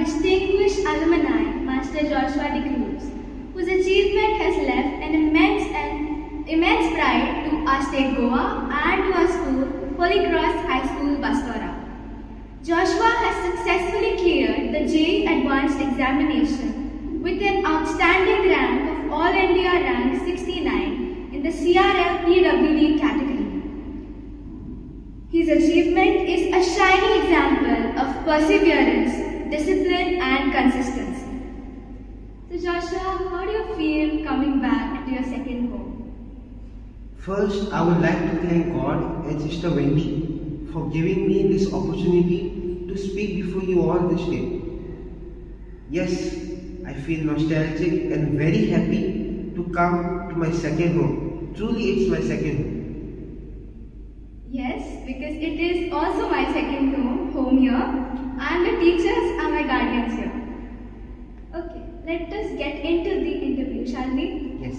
distinguished alumni, Master Joshua de Cruz, whose achievement has left an immense pride to our state Goa and to our school, Holy Cross High School, Bastora. Joshua has successfully cleared the JEE Advanced examination with an outstanding rank of All India rank 69 in the CRL PWD category. His achievement is a shining example of perseverance, discipline and consistency. So Joshua, how do you feel coming back to your second home? First, I would like to thank God and Sister Wendy for giving me this opportunity to speak before you all this day. Yes, I feel nostalgic and very happy to come to my second home. Truly, it's my second home. Yes, because it is also my second home here, and the teachers are my guardians here. Okay, let us get into the interview, shall we? Yes.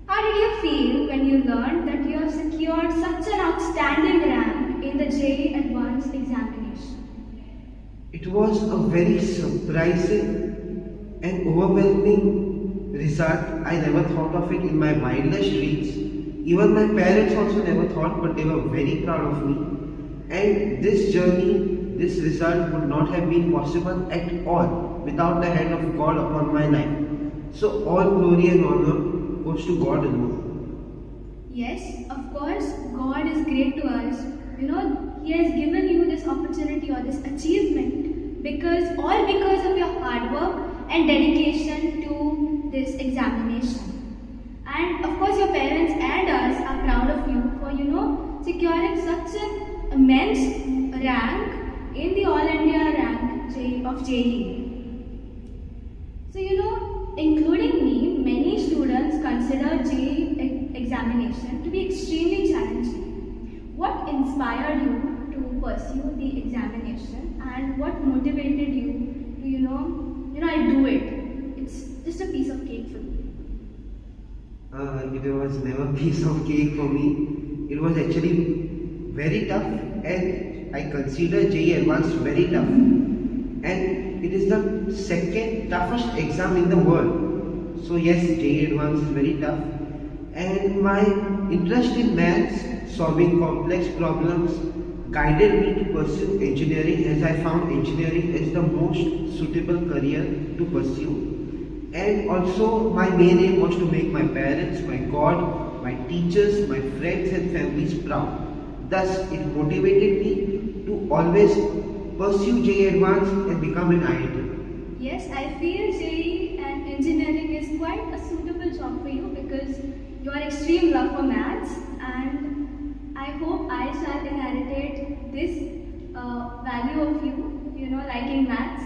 How did you feel when you learned that you have secured such an outstanding rank in the JEE Advanced examination? It was a very surprising and overwhelming result. I never thought of it in my wildest dreams. Even my parents also never thought, but they were very proud of me. And this journey, this result would not have been possible at all without the hand of God upon my life. So all glory and honor goes to God alone. Yes, of course, God is great to us. He has given you this opportunity or this achievement because of your hard work and dedication to this examination. And of course, your parents and us are proud of you for, securing such an immense rank in the All India rank of JEE. So, including me, many students consider JEE examination to be extremely challenging. What inspired you to pursue the examination and what motivated you to, I'll do it. It's just a piece of cake for me. It was never a piece of cake for me. It was actually very tough, and I consider JEE Advanced very tough. And it is the second toughest exam in the world. So yes, JEE Advanced is very tough. And my interest in maths, solving complex problems, guided me to pursue engineering, as I found engineering as the most suitable career to pursue. And also my main aim was to make my parents, my God, my teachers, my friends and families proud. Thus it motivated me to always pursue JEE Advanced and become an IIT. Yes, I feel JEE and engineering is quite a suitable job for you because you are extreme love for maths, and I hope I shall inherit this value of you, liking maths.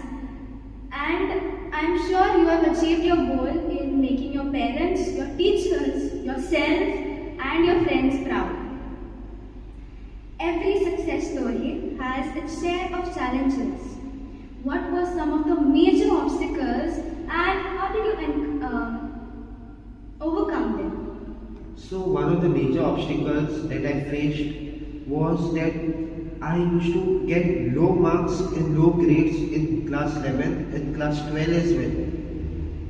And I'm sure you have achieved your goal in making your parents, your teachers, yourself and your friends proud. Every success story has its share of challenges. What were some of the major obstacles and how did you overcome them? So one of the major obstacles that I faced was that I used to get low marks and low grades in class 11 and class 12 as well.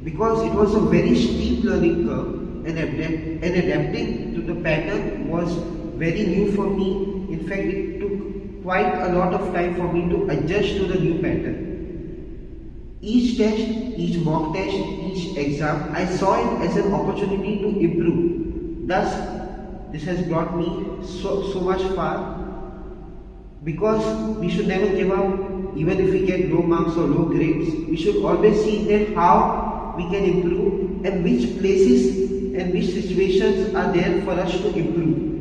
Because it was a very steep learning curve and adapting to the pattern was very new for me. In fact, it took quite a lot of time for me to adjust to the new pattern. Each test, each mock test, each exam, I saw it as an opportunity to improve. Thus, this has brought me so much far. Because we should never give up, even if we get low marks or low grades. We should always see that how we can improve and which places and which situations are there for us to improve.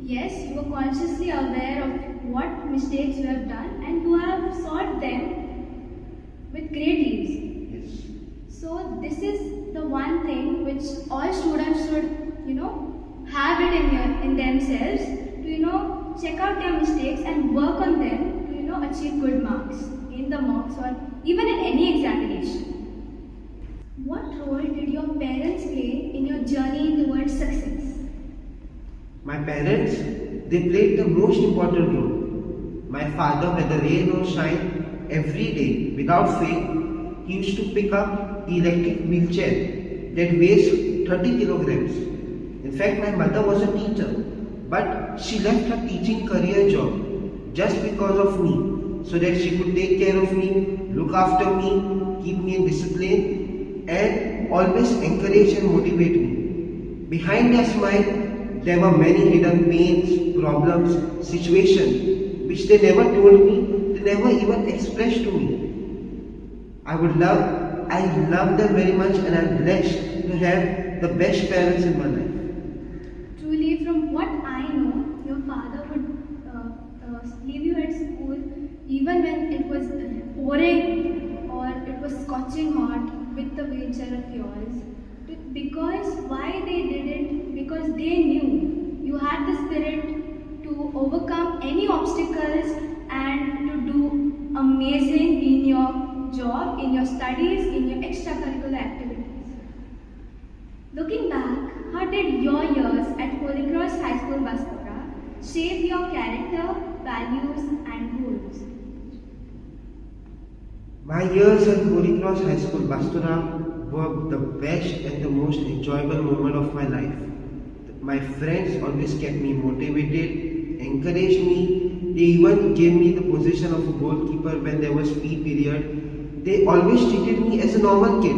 Yes, you are consciously aware of what mistakes you have done and you have solved them with great ease. Yes. So this is the one thing which all students should, have it in themselves to, check out their mistakes and work on them to, achieve good marks in the mocks or even in any examination. What role did your parents play in your journey towards success? My parents, they played the most important role. My father, whether rain or shine, every day without fail, he used to pick up the electric wheelchair that weighs 30 kilograms. In fact, my mother was a teacher, but she left her teaching career job just because of me, so that she could take care of me, look after me, keep me in discipline, and always encourage and motivate me. Behind their smile, there were many hidden pains, problems, situations which they never told me, they never even expressed to me. I love them very much, and I'm blessed to have the best parents in my life. Truly, from what I know, your father would leave you at school even when it was pouring or it was scorching hot with the wheelchair of yours. Because why they did it? Because they knew you had the spirit to overcome any obstacles and to do amazing in your job, in your studies, in your extracurricular activities. Looking back, how did your years at Holy Cross High School, Bastora shape your character, values, and goals? My years at Holy Cross High School, Bastora were the best and the most enjoyable moment of my life. My friends always kept me motivated, encouraged me. They even gave me the position of a goalkeeper when there was PE period. They always treated me as a normal kid,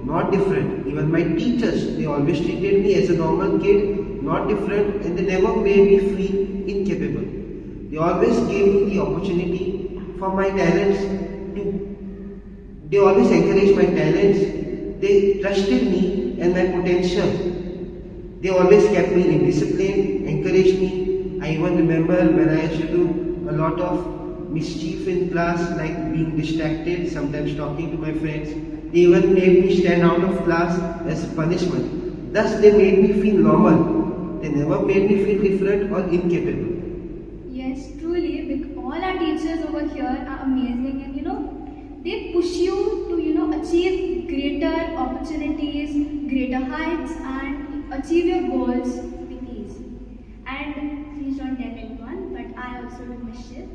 not different. Even my teachers, they always treated me as a normal kid, not different, and they never made me feel incapable. They always gave me the opportunity for my talents they always encouraged my talents. They trusted me and my potential. They always kept me in discipline, encouraged me. I even remember when I used to do a lot of mischief in class, like being distracted, sometimes talking to my friends. They even made me stand out of class as a punishment. Thus, they made me feel normal. They never made me feel different or incapable. Yes, truly, all our teachers over here are amazing, and they push you to achieve greater opportunities, greater heights, and achieve your goals with ease. And please don't tell anyone, but I also do mischief,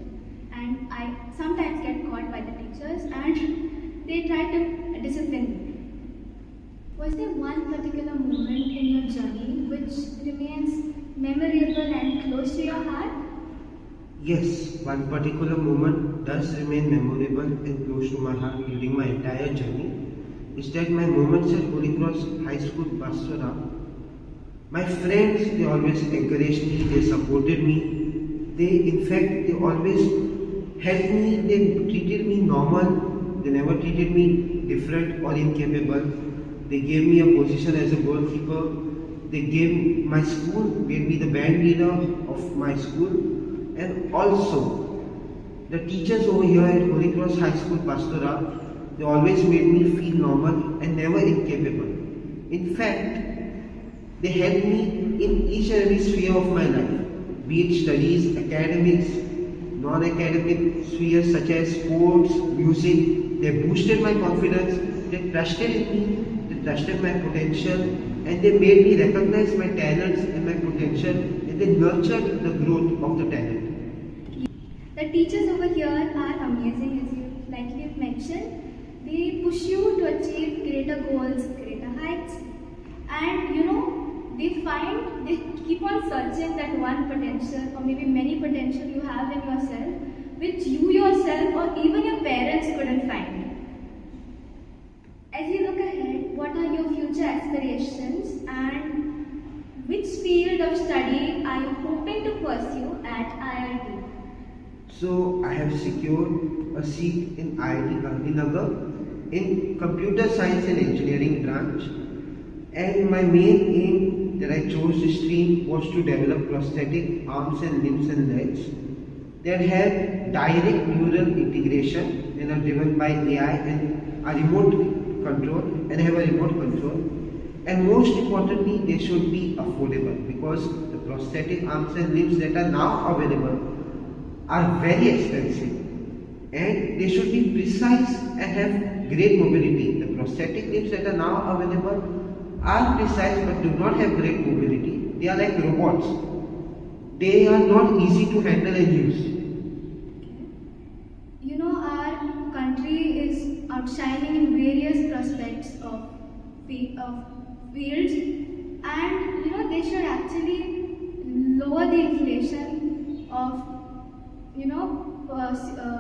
and I sometimes get caught by the teachers, and they try to discipline me. Was there one particular moment in your journey which remains memorable and close to your heart? Yes, one particular moment does remain memorable and close to my heart during my entire journey. Is that my moments at Holy Cross High School, Bastora. My friends, they always encouraged me, they supported me. They always helped me, they treated me normal, they never treated me different or incapable. They gave me a position as a goalkeeper. They gave my school, made me the band leader of my school. And also, the teachers over here at Holy Cross High School, Bastora, they always made me feel normal and never incapable. In fact, they helped me in each and every sphere of my life, be it studies, academics, non-academic spheres such as sports, music. They boosted my confidence, they trusted in me, they trusted my potential, and they made me recognize my talents and my potential, and they nurtured the growth of the talent. The teachers over here are amazing, as you've mentioned. They push you to achieve greater goals, greater heights, and they keep on searching that one potential or maybe many potential you have in yourself, which you yourself or even your parents couldn't find. As you look ahead, what are your future aspirations and which field of study are you hoping to pursue at IIT? So I have secured a seat in IIT Gandhinagar in Computer Science and Engineering branch, and my main aim that I chose this stream was to develop prosthetic arms and limbs and legs that have direct neural integration and are driven by AI and a remote control and have a remote control. And most importantly, they should be affordable, because the prosthetic arms and limbs that are now available are very expensive, and they should be precise and have great mobility. The prosthetic limbs that are now available are precise but do not have great mobility. They are like robots. They are not easy to handle and use. Our outshining in various prospects of, of fields, and they should actually lower the inflation of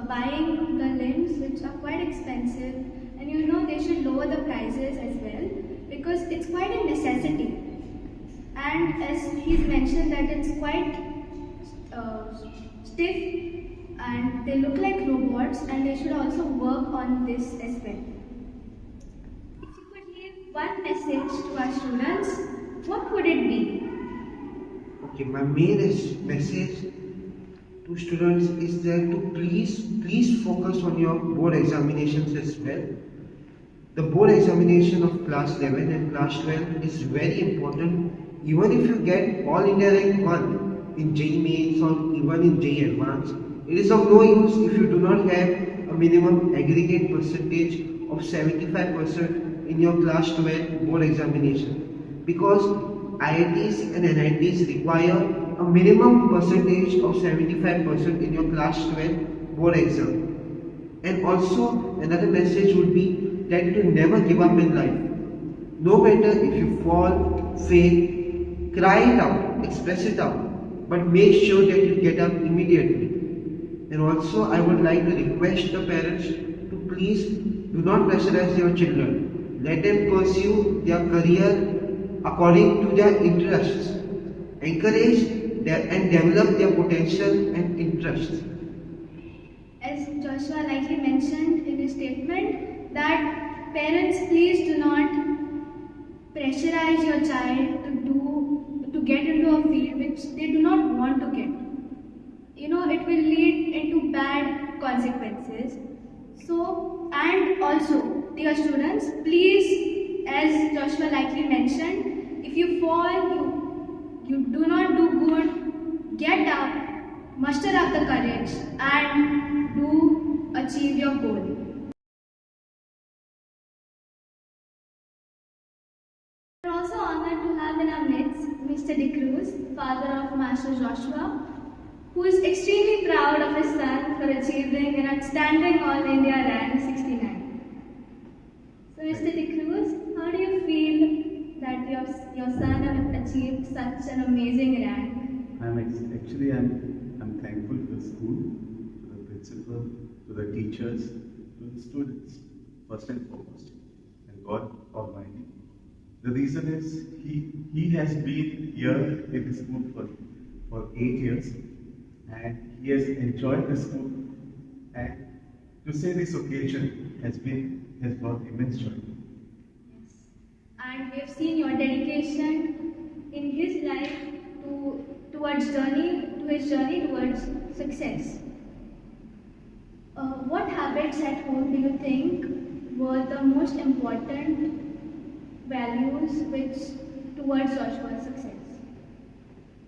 buying the limbs, which are quite expensive, and they should lower the prices as well, because it's quite a necessity. And as he's mentioned that it's quite stiff and they look like robots, and they should also work on this as well. If you could leave one message to our students, what would it be? Okay, my main message to students is that to please focus on your board examinations as well. The board examination of class 11 and class 12 is very important. Even if you get all India rank 1 in JEE Mains or even in JEE Advanced, it is of no use if you do not have a minimum aggregate percentage of 75% in your class 12 board examination, because IITs and NITs require a minimum percentage of 75% in your class 12 board exam. And also another message would be that you never give up in life. No matter if you fall, fail, cry it out, express it out, but make sure that you get up immediately. And also I would like to request the parents to please do not pressurize your children. Let them pursue their career according to their interests. Encourage and develop their potential and interests. As Joshua likely mentioned in his statement, that parents, please do not pressurize your child to get into a field which they do not want to get. It will lead into bad consequences. So, and also, dear students, please, as Joshua likely mentioned, if you fall, you do not do good, get up, muster up the courage, and do achieve your goal. We are also honored to have in our midst Mr. De Cruz, father of Master Joshua, who is extremely proud of his son for achieving an outstanding All India rank 69. So, Mr. De Cruz, how do you feel that your son has achieved such an amazing rank? I'm thankful to the school, to the principal, to the teachers, to the students, first and foremost, and God Almighty. The reason is he has been here in the school for 8 years, and he has enjoyed the school, and to say this occasion has brought immense joy. Yes. And we have seen your dedication in his life towards his journey towards success. What habits at home do you think were the most important values towards Joshua's success?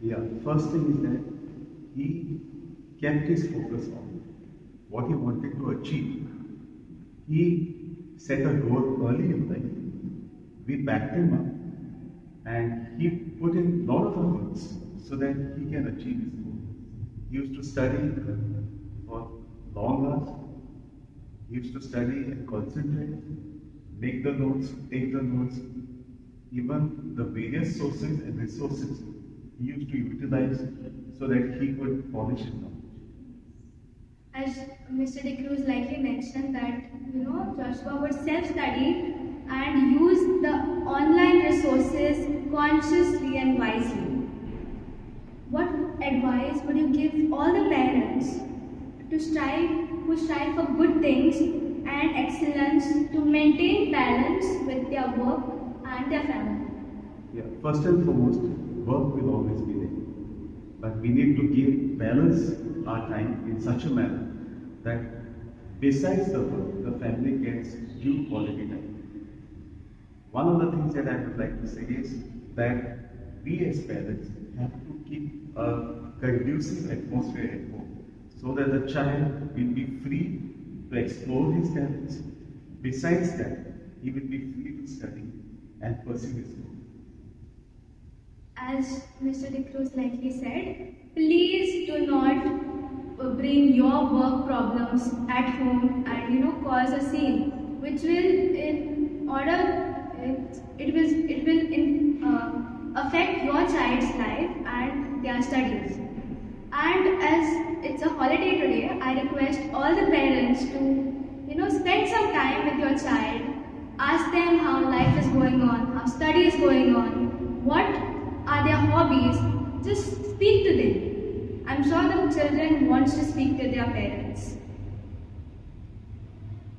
Yeah, first thing is that he kept his focus on what he wanted to achieve. He set a goal early in life. We backed him up, and he put in a lot of efforts so that he can achieve his goal. He used to study for long hours. He used to study and concentrate, make the notes, take the notes. Even the various sources and resources he used to utilize so that he could polish his knowledge. As Mr. De Cruz likely mentioned that, Joshua would self-study and use the online resources consciously and wisely. What advice would you give all the parents who strive for good things and excellence to maintain balance with their work and their family? Yeah, first and foremost, work will always be there. But we need to balance our time in such a manner that besides the work, the family gets due quality time. One of the things that I would like to say is that we as parents have to keep a conducive atmosphere at home so that the child will be free to explore his talents. Besides that, he will be free to study and pursue his goal. As Mr. De Cruz likely said, please do not bring your work problems at home and cause a scene, which which will in order it will affect your child's life and their studies. And as it's a holiday today, I request all the parents to spend some time with your child. Ask them how life is going on, how study is going on, what are their hobbies. Just speak to them. I'm sure the children want to speak to their parents.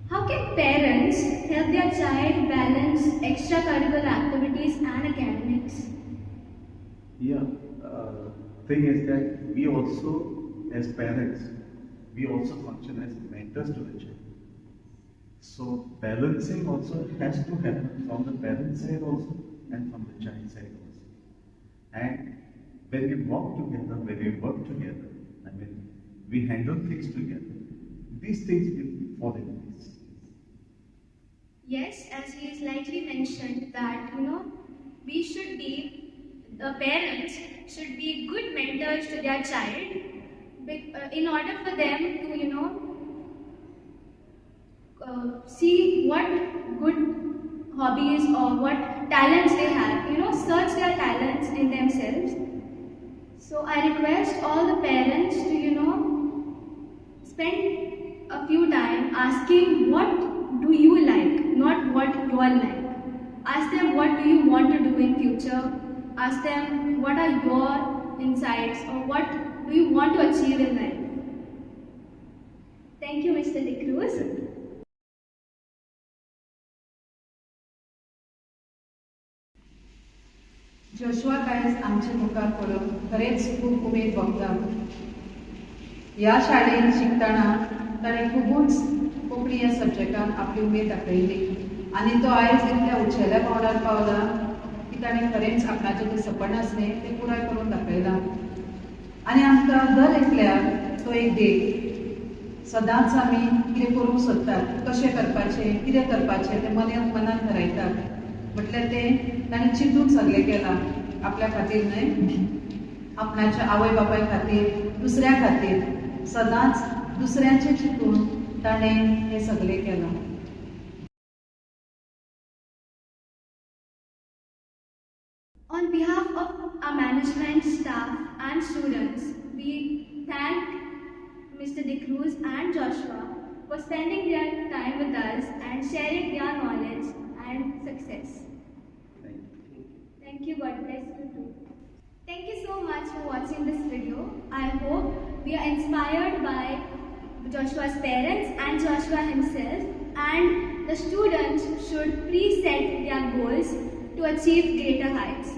How can parents help their child balance extracurricular activities and academics? Yeah, thing is that we also, as parents, we also function as mentors to the child. So balancing also has to happen from the parent side also and from the child side also. And when we walk together, when we work together, I mean, we handle things together, these things will fall in place. Yes, as he has likely mentioned that the parents should be good mentors to their child in order for them to see what good hobbies or what talents they have, search their talents in themselves. So I request all the parents to spend a few time asking what do you like, not what you are like. Ask them what do you want to do in future. Ask them what are your insights or what do you want to achieve in life. Thank you, Mr. De Cruz. Joshua कायज आमचे मुखार पळोवन खरेंच खूब उमेद भोगता. ह्या शाळेंत शिकतना ताणें खुबूच कोंकणी ह्या सब्जेक्टान आपली उमेद दाखयली आनी तो आयज इतल्या उंचेल्या पांवड्यार पावला की ताणें खरेंच आपणाचें जें सपन आसलें तें पुराय करून दाखयलां. आनी आमकां दर एकल्याक तो एक देख. सदांच आमी कितें करूंक सोदतात, कशें करपाचें, कितें करपाचें तें मनान थारायतात. म्हटल्यार तें ताणें चिंतून सगळें केलां. आपल्या खातीर न्हय, आपणाच्या आवय बापाय खातीर, दुसऱ्या खातीर, सदांच दुसऱ्याचें चिंतून ताणें हें सगळें केलां. On behalf of our management, staff and students, we thank Mr. De Cruz and Joshua for spending their time with us and sharing their knowledge and success. Thank you. God bless you too. Thank you so much for watching this video. I hope we are inspired by Joshua's parents and Joshua himself, and the students should pre-set their goals to achieve greater heights.